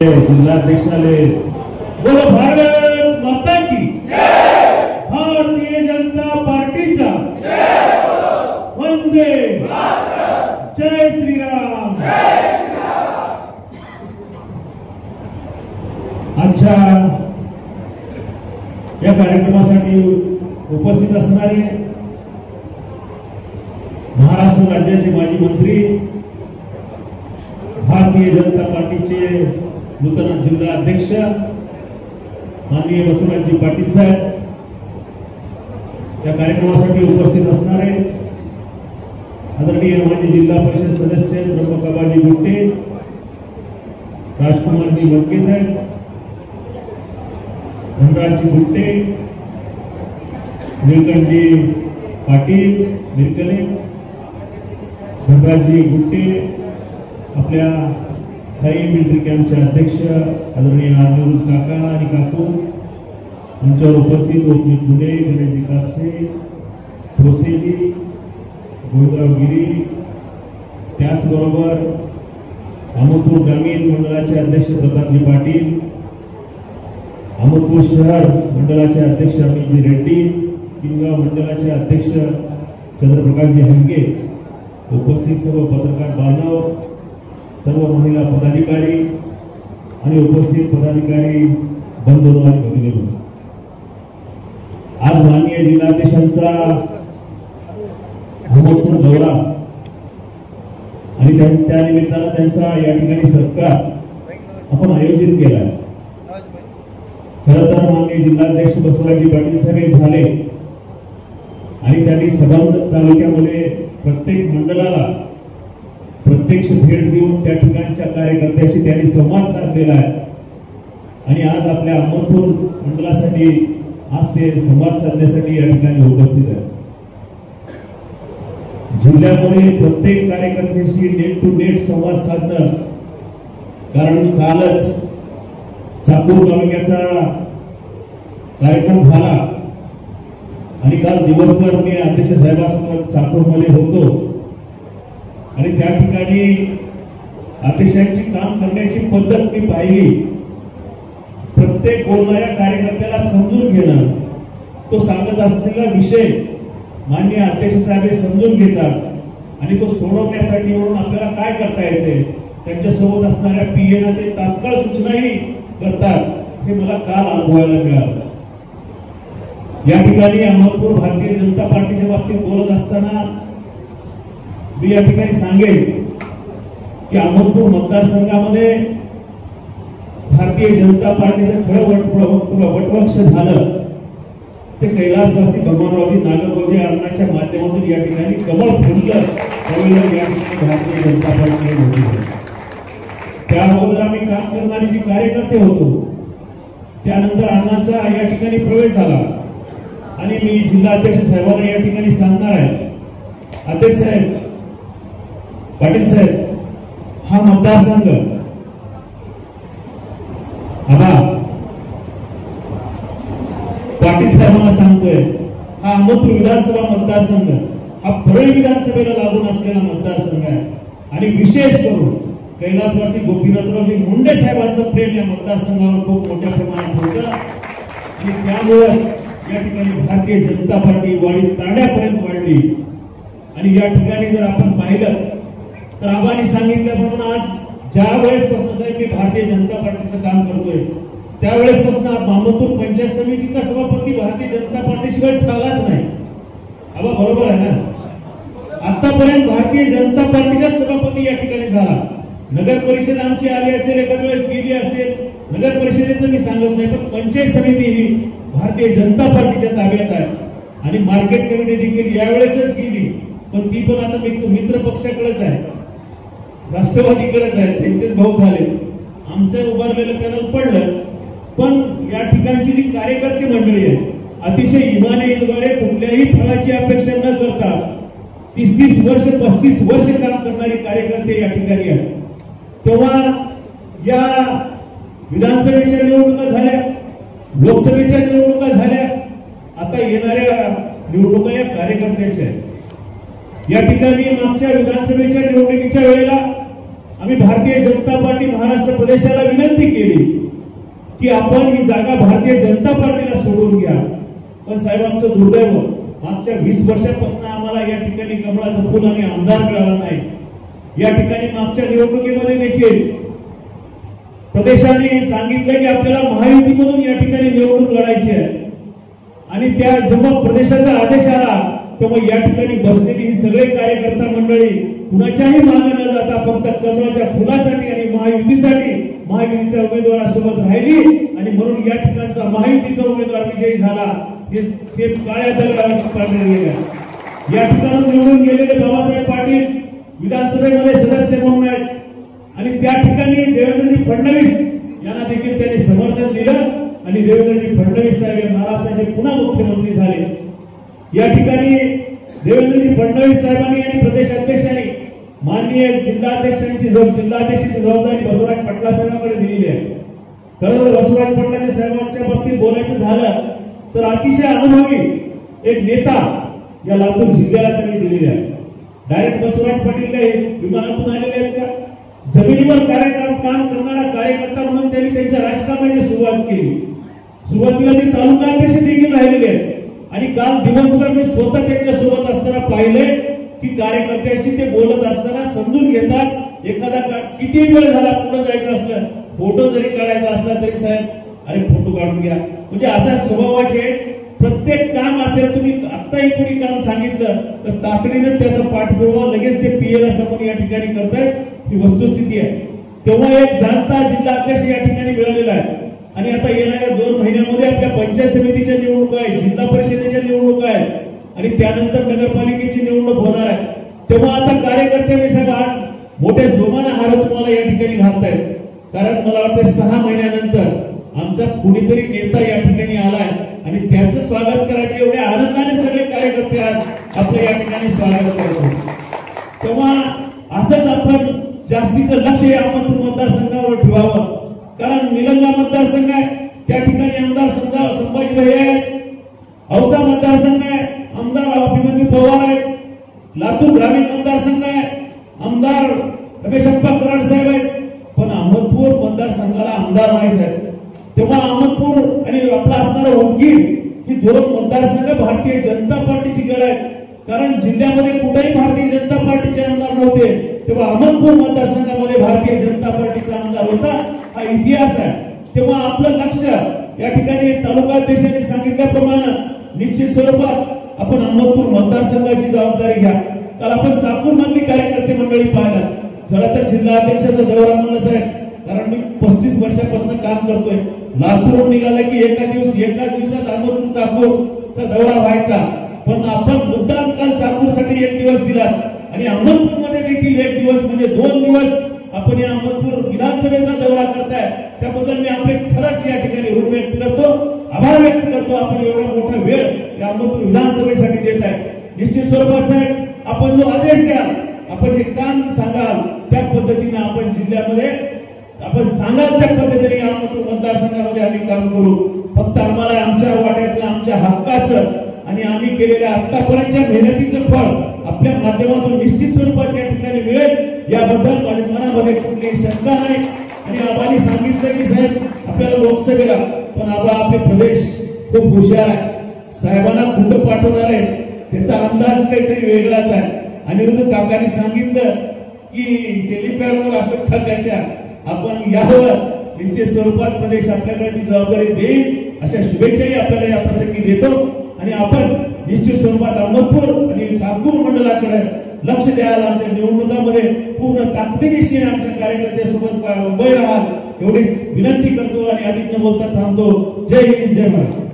जिल्हाध्यक्षाले बोलो भारत माता की जय, भारतीय जनता पार्टीचा जय, वंदे मातरम, जय श्रीराम, जय श्रीराम। आजच्या या कार्यक्रमासाठी उपस्थित असणारे महाराष्ट्र राज्याचे माजी मंत्री, भारतीय जनता पार्टीचे नूतन जिल्हा अध्यक्ष माननीय बसवराजजी पाटील साहेब, या कार्यक्रमासाठी उपस्थित असणारे आदरणीय माजी जिल्हा परिषद सदस्य ब्रह्मकाबाजी गुट्टे, राजकुमारजी वडके साहेब, धनराजजी गुट्टे, नीलकंठजी पाटील मिरकले, धनराजजी गुट्टे, आपल्या साई मिलिटरी कॅम्पचे अध्यक्ष आदरणीय निवृत्त काका आणि काकू, आमच्यावर उपस्थित ओपी पुणे, गणेशजी कापसे, ठोसेजी, गोविंदराव गिरी, त्याचबरोबर अहमदपूर ग्रामीण मंडळाचे अध्यक्ष प्रतापजी पाटील, अहमदपूर शहर मंडळाचे अध्यक्ष अमितजी रेड्डी, किनगाव मंडळाचे अध्यक्ष चंद्रप्रकाशजी हंगे, उपस्थित सर्व पत्रकार बांधव, सर्व महिला पदाधिकारी आणि उपस्थित पदाधिकारी बंधू आणि भगिनींनो, आज माननीय जिल्हाध्यक्षांचा अहमदपूर दौरा आणि त्या निमित्तानं त्यांचा या ठिकाणी सत्कार आपण आयोजित केला आहे। खरं तर माननीय जिल्हाध्यक्ष बसवराजजी पाटील साहेब झाले आणि त्यांनी सबंध तालुक्यामध्ये प्रत्येक मंडळाला प्रत्यक्ष भेट देऊन त्या ठिकाणच्या कार्यकर्त्यांशी त्यांनी संवाद साधलेला आहे आणि आज आपल्या अहमदपूर मंडळासाठी आज ते संवाद साधण्यासाठी या ठिकाणी उपस्थित आहेत। जिल्ह्यामध्ये प्रत्येक कार्यकर्त्याशी नेट टू नेट संवाद साधणं, कारण कालच चाकूर तालुक्याचा कार्यक्रम झाला आणि काल दिवसभर मी अध्यक्ष साहेबांसोबत चाकूरमध्ये होतो आणि त्या ठिकाणी अध्यक्षांची काम करण्याची पद्धत मी पाहिली। प्रत्येक बोलणाऱ्या कार्यकर्त्याला समजून घेणं, तो सांगत असलेला विषय माननीय अध्यक्ष साहेब समजून घेतात आणि तो सोडवण्यासाठी म्हणून आपल्याला काय करता येते त्यांच्यासोबत असणाऱ्या पीएना ते तात्काळ सूचनाही करतात, हे मला काल अनुभवायला मिळालं। या ठिकाणी अहमदपूर भारतीय जनता पार्टीच्या बाबतीत बोलत असताना मी या ठिकाणी सांगेन की अहमदपूर मतदारसंघामध्ये भारतीय जनता पार्टीचं खरं वटवृक्ष झालं ते कैलासवासी भगवानरावजी नागरगोजे अण्णांच्या माध्यमातून या ठिकाणी कमळ फुललं, त्यावेळेला या ठिकाणी भारतीय जनता पार्टी होती। त्या अगोदर आम्ही काम करणारे जे कार्यकर्ते होतो, त्यानंतर अण्णांचा या ठिकाणी प्रवेश झाला आणि मी जिल्हाध्यक्ष साहेबांना या ठिकाणी सांगणार आहे, अध्यक्ष साहेब, पाटील साहेब, हा मतदारसंघ पाटील साहेबांना सांगतोय, हा अहमदपूर विधानसभा मतदारसंघ हा परळी विधानसभेला लागून असलेला मतदारसंघ आहे आणि विशेष करून कैलासवासी गोपीनाथरावजी मुंडे साहेबांचं प्रेम या मतदारसंघावर खूप मोठ्या प्रमाणात होतं आणि त्यामुळे या ठिकाणी भारतीय जनता पार्टी वाढी तांड्यापर्यंत वाढली। आणि या ठिकाणी जर आपण पाहिलं तर आबांनी सांगितल्याप्रमाणे आज ज्या वेळेसपासून साहेब मी भारतीय जनता पार्टीचं काम करतोय त्यावेळेसपासून अहमदपूर पंचायत समितीचा सभापती भारतीय जनता पार्टीशिवाय झालाच नाही। आबा बरोबर आहे ना? आतापर्यंत भारतीय जनता पार्टीचा सभापती या ठिकाणी झाला। नगर परिषद आमची आली असेल, एखाद्या वेळेस गेली असेल, नगर परिषदेचं मी सांगत नाही, पण पंचायत समिती ही भारतीय जनता पार्टीच्या ताब्यात आहे आणि मार्केट कमिटी देखील यावेळेसच गेली, पण ती पण आता मित्र पक्षाकडेच आहे, राष्ट्रवादीकडेच आहे, त्यांचेच भाऊ झाले, आमचं उभारलेलं पॅनल पडलं। पण या ठिकाणची जी कार्यकर्ते मंडळी आहे अतिशय इमानदारीद्वारे कुठल्याही फळाची अपेक्षा न करता 30-30 वर्ष 35 वर्ष काम करणारे कार्यकर्ते या ठिकाणी आहेत। तेव्हा या विधानसभेच्या निवडणुका झाल्या, लोकसभेच्या निवडणुका झाल्या, आता येणाऱ्या निवडणुका या कार्यकर्त्यांच्या आहेत। या ठिकाणी मागच्या विधानसभेच्या निवडणुकीच्या वेळेला आम्ही भारतीय जनता पार्टी महाराष्ट्र प्रदेशाला विनंती केली की आपण ही जागा भारतीय जनता पार्टीला सोडून घ्या. पण साहेब आमचं दुर्दैव, मागच्या 20 वर्षापासून आम्हाला या ठिकाणी कमळाचं फुल आणि आमदार मिळाला नाही. या ठिकाणी मागच्या निवडणुकीमध्ये देखील प्रदेशाने सांगितलं की आपल्याला महायुतीमधून या ठिकाणी निवडणूक लढायची आहे आणि त्या जेव्हा प्रदेशाचा आदेश आला तेव्हा या ठिकाणी बसलेली ही सगळे कार्यकर्ता मंडळी कुणाच्याही मागे न जाता फक्त कमळाच्या फुलासाठी आणि महायुतीसाठी महायुतीच्या उमेदवारासोबत राहिली आणि म्हणून या ठिकाणचा महायुतीचा उमेदवार विजयी झाला. हे काळ्या दगडावर पाडले गेले. या ठिकाणी निवडून गेलेले बाबासाहेब पाटील विधानसभेमध्ये सदस्य म्हणून आहेत आणि त्या ठिकाणी देवेंद्रजी फडणवीस यांना देखील त्यांनी समर्थन दिलं आणि देवेंद्रजी फडणवीस साहेब महाराष्ट्राचे पुन्हा मुख्यमंत्री झाले. या ठिकाणी देवेंद्रजी फडणवीस साहेबांनी आणि प्रदेश अध्यक्षांनी माननीय जिल्हाध्यक्षांची जबाबदारी बसवराज पाटला साहेबांकडे दिलेली आहे. खरं तर बसवराज पाटला साहेबांच्या बाबतीत बोलायचं झालं तर अतिशय अनुभवी एक नेता या लातूर जिल्ह्याला त्यांनी दिलेले आहे. डायरेक्ट बसवराज पाटील काही विमानातून आलेले आहेत का? जमिनीवर काम करणारा कार्यकर्ता म्हणून त्यांनी त्यांच्या राजकारणाची सुरुवात केली. सुरुवातीला ते तालुका अध्यक्ष देखील राहिलेले आहेत आणि काल दिवसभर मी स्वतः त्यांच्या सोबत असताना पाहिले की कार्यकर्त्याशी ते बोलत असताना समजून घेतात. एखादा किती वेळ झाला पुढे जायचं असलं, फोटो जरी काढायचा असला तरी साहेब अरे फोटो काढून घ्या, म्हणजे अशा स्वभावाचे. प्रत्येक काम असेल, तुम्ही आत्ताही कोणी काम सांगितलं तर तातडीने त्याचा पाठपुरावा लगेच ते पीएला समोर या ठिकाणी करतायत. ही वस्तुस्थिती आहे. तेव्हा एक जाणता जिल्हा अध्यक्ष या ठिकाणी मिळालेला आहे आणि आता येणाऱ्या 2 महिन्यामध्ये आपल्या पंचायत समितीच्या निवडणुका आहेत, जिल्हा परिषदेच्या निवडणुका आहेत आणि त्यानंतर नगरपालिकेची निवडणूक होणार आहे. तेव्हा आता कार्यकर्त्यांनी साहेब आज मोठ्या जोमाने हार तुम्हाला या ठिकाणी घालतायत. कारण मला वाटतं 6 महिन्यानंतर आमचा कुणीतरी नेता या ठिकाणी आलाय आणि त्याचं स्वागत करायचे एवढ्या आनंदाने सगळे कार्यकर्ते आज आपलं या ठिकाणी स्वागत करतो. तेव्हा असंच आपण जास्तीचं लक्ष या मतदारसंघावर ठेवावं. कारण निलंगा मतदारसंघ आहे, त्या ठिकाणी आमदार संभाजी भैया आहेत. औसा मतदारसंघ आहे, आमदार अभिमन्यू पवार आहेत. लातूर ग्रामीण मतदारसंघ आहे, आमदार रमेशप्पा कराड साहेब आहेत. पण अहमदपूर मतदारसंघाला आमदार नाही आहेत. तेव्हा अहमदपूर आणि आपला असणारा उदगीर ही 2 मतदारसंघ भारतीय जनता पार्टीची गड आहेत. कारण जिल्ह्यामध्ये कुठेही भारतीय जनता पार्टीचे आमदार नव्हते, तेव्हा अहमदपूर मतदारसंघामध्ये भारतीय जनता पार्टीचा आमदार होता. हा इतिहास आहे. तेव्हा आपलं लक्ष या ठिकाणी तालुका अध्यक्षांनी सांगितल्याप्रमाणे निश्चित स्वरूपात आपण अहमदपूर मतदारसंघाची जबाबदारी घ्या. काल आपण चाकूर मधली कार्यकर्ते मंडळी पाहिला. खरं तर जिल्हा अध्यक्षाचा दौरा म्हणलं साहेब, कारण मी 35 वर्षापासून काम करतोय. लातूरून निघाला की एका दिवसात अहमदपूर चाकूरचा दौरा व्हायचा. पण आपण मुद्दाम काल चाकूरसाठी 1 दिवस दिला आणि अहमदपूरमध्ये देखील 1 दिवस म्हणजे 2 दिवस आपण या अहमदपूर विधानसभेचा दौरा करताय. त्याबद्दल मी आपले खरंच या ठिकाणी ऋण व्यक्त करतो, आभार व्यक्त करतो. आपण एवढा मोठा वेळ या अहमदपूर विधानसभेसाठी देत आहे. निश्चित स्वरूपाचा आपण जो आदेश द्याल, आपण जे काम सांगाल त्या पद्धतीने आपण जिल्ह्यामध्ये आपण सांगाल त्या पद्धतीने अहमदपूर मतदारसंघामध्ये आम्ही काम करू. फक्त आम्हाला आमच्या वाट्याचं, आमच्या हक्काचं आणि आम्ही केलेल्या आतापर्यंतच्या मेहनतीचं फळ आपल्या माध्यमातून निश्चित स्वरूपात या ठिकाणी मिळेल याबद्दल माझ्या मनामध्ये कुठलीही शंका नाही. आणि आबांनी सांगितलं की साहेब आपल्याला लोकसभेला, पण आबा आपले प्रदेश खूप हुशार आहे. साहेबांना कुठं पाठवणार आहे त्याचा अंदाज काहीतरी वेगळाच आहे. अनिरुद्ध काकांनी सांगितलं की हेलिपॅडवर अशोक आपण यावर निश्चित स्वरूपात प्रदेश आपल्याकडे ती जबाबदारी देईल अशा शुभेच्छाही आपल्याला या प्रसंगी देतो. आणि आपण निश्चित स्वरूपात अहमदपूर आणि चाकूर मंडळाकडे लक्ष द्यायला आमच्या निवडणुकामध्ये पूर्ण ताकदीनिशी आमच्या कार्यकर्त्यांसोबत उभे राहाल एवढीच विनंती करतो आणि अधिक न बोलता थांबतो. जय हिंद, जय महाराष्ट्र.